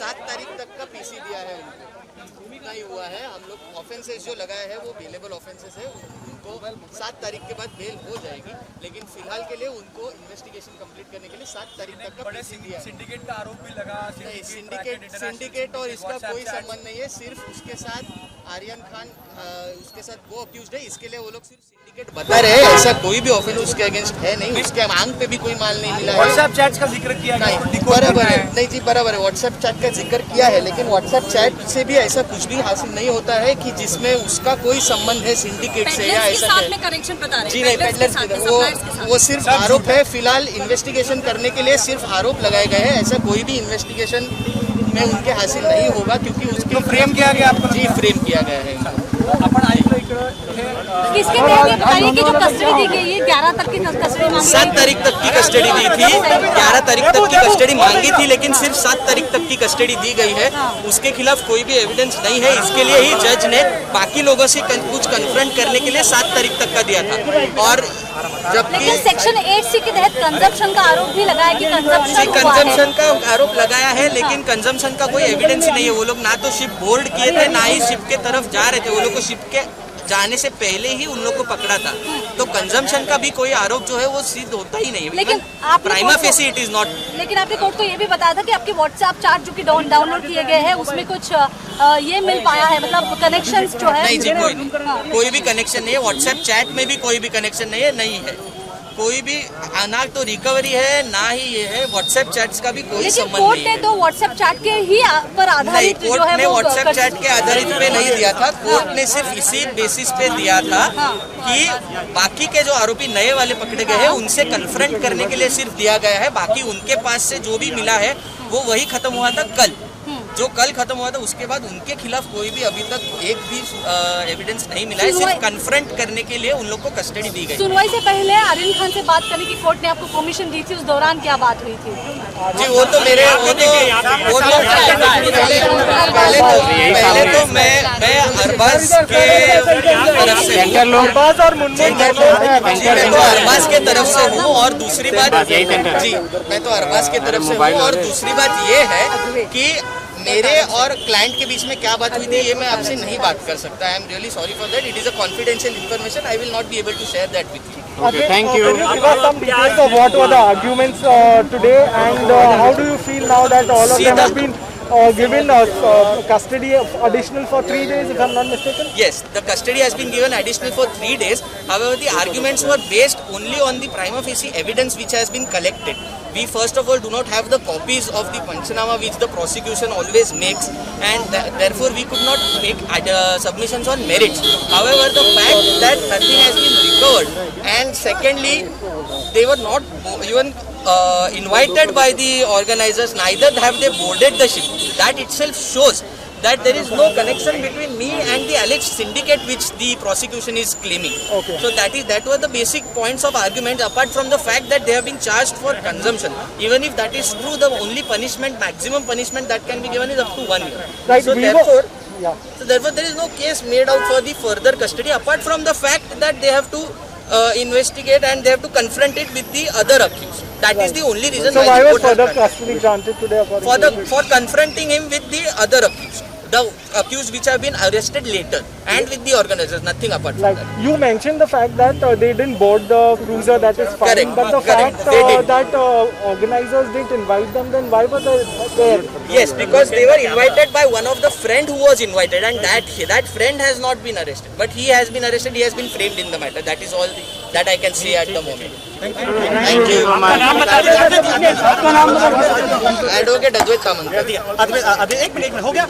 7 तारीख तक का पीसी दिया है उनको, इतना ही हुआ है। हम लोग ऑफेंसेस जो लगाए हैं वो बेलेबल ऑफेंसेस है, उनको 7 तारीख के बाद बेल हो जाएगी, लेकिन फिलहाल के लिए उनको इन्वेस्टिगेशन कंप्लीट करने के लिए 7 तारीख तक का पीसी दिया है। सिंडिकेट का आरोप भी लगा। नहीं, सिंडिकेट और इसका कोई संबंध नहीं है। सिर्फ उसके साथ आर्यन खान उसके साथ वो अक्यूज्ड है, इसके लिए वो लोग सिर्फ सिंडिकेट बता रहे हैं। ऐसा कोई भी ऑफेंस उसके अगेंस्ट है नहीं, उसके मांग पे भी कोई माल नहीं मिला है। व्हाट्सएप चैट का जिक्र किया नहीं, बराबर है। नहीं जी, बराबर है, व्हाट्सएप चैट का जिक्र किया है, लेकिन व्हाट्सएप चैट से भी ऐसा कुछ भी हासिल नहीं होता है कि जिसमें उसका कोई संबंध है सिंडिकेट से या ऐसा है। जी नहीं, पेडलर्स वो सिर्फ आरोप है। फिलहाल इन्वेस्टिगेशन करने के लिए सिर्फ आरोप लगाए गए हैं। ऐसा कोई भी इन्वेस्टिगेशन में उनके हासिल नहीं होगा, क्योंकि उसको फ्रेम किया गया आपको। जी, फ्रेम किया गया है। किसके तहत ये बताइए कि जो कस्टडी दी गई है 11 तक की कस्टडी मांगी 7 तारीख तक की कस्टडी दी थी, 11 तारीख तक की कस्टडी मांगी थी, लेकिन सिर्फ 7 तारीख तक की कस्टडी दी गई है। उसके खिलाफ कोई भी एविडेंस नहीं है, इसके लिए ही जज ने बाकी लोगों से कुछ कन्फ्रंट करने के लिए 7 तारीख तक का दिया था। और जबकि सेक्शन 8C के तहत कंजम्पशन का आरोप भी लगाया कि कंजम्पशन का आरोप लगाया है, लेकिन कंजम्पशन का कोई एविडेंस ही नहीं है। वो लोग ना तो शिप बोर्ड किए थे, ना ही शिप के तरफ जा रहे थे। वो लोग को शिप के जाने से पहले ही उन लोग को पकड़ा था, तो कंजम्पशन का भी कोई आरोप जो है वो सिद्ध होता ही नहीं। लेकिन prima facie it is not. लेकिन आपने कोर्ट को ये भी बताया था कि आपके व्हाट्सएप चैट जो कि डाउनलोड किए गए हैं उसमें कुछ ये मिल पाया है, मतलब कनेक्शंस जो है। नहीं जी, कोई भी कनेक्शन नहीं है। व्हाट्सएप चैट में भी कोई भी कनेक्शन नहीं है, कोई भी ना तो रिकवरी है ना ही ये है। व्हाट्सएप चैट्स का भी कोई संबंध नहीं है। कोर्ट ने तो व्हाट्सएप चैट के ही पर आधारित नहीं, कोर्ट ने व्हाट्सएप चैट के आधारित पे नहीं दिया था। कोर्ट ने सिर्फ इसी बेसिस पे दिया था कि बाकी के जो आरोपी नए वाले पकड़े गए हैं उनसे कन्फ्रंट करने के लिए सिर्फ दिया गया है। बाकी उनके पास से जो भी मिला है वो वही खत्म हुआ था कल, जो कल खत्म हुआ था। उसके बाद उनके खिलाफ कोई भी अभी तक एक भी एविडेंस नहीं मिला है। सिर्फ कन्फ्रंट करने के लिए उन लोग को कस्टडी दी गई। सुनवाई से पहले आर्यन खान से बात करने की कोर्ट ने आपको परमिशन दी थी, उस दौरान क्या बात हुई थी? जी, वो तो पहले तो मैं अरबाज के तरफ से अरबाज के तरफ से हूँ, और दूसरी बात जी मैं तो अरबाज के तरफ से हूँ, और दूसरी बात ये है कि मेरे और क्लाइंट के बीच में क्या बात हुई थी ये मैं आपसे नहीं बात कर सकता। I am really sorry for that. It is a confidential information. I will not be able to share that with you. Okay, thank you. Can you give us some details of what were the arguments today, and how do you feel now that all of them have been given custody additional for 3 days, if I'm not mistaken? Yes, the custody has been given additional for 3 days. However, the arguments were based only on the prima facie evidence which has been collected. We first of all do not have the copies of the Panchanama which the prosecution always makes, and therefore we could not make submissions on merits. However, the fact that nothing has been recovered, and secondly, they were not even invited by the organizers, neither have they boarded the ship. That itself shows that there is no connection between me and the alleged syndicate which the prosecution is claiming. Okay. So that were the basic points of argument, apart from the fact that they have been charged for consumption. Even if that is true, the only punishment, maximum punishment that can be given is up to 1 year. Right. So therefore there is no case made out for the further custody, apart from the fact that they have to investigate and they have to confront it with the other accused. That is the only reason. So why was further custody granted today? For confronting him with the other accused, the accused which have been arrested later, and with the organizers, nothing apart from that. You mentioned the fact that they didn't board the cruiser, that is fine. Correct. But the Correct. fact that organizers didn't invite them, then why were they there? Yes, because they were invited by one of the friend who was invited, and that friend has not been arrested, but he has been arrested. He has been framed in the matter. That is all that I can say at the moment. Thank you. Advocate Advait Kamant. एक minute हो गया।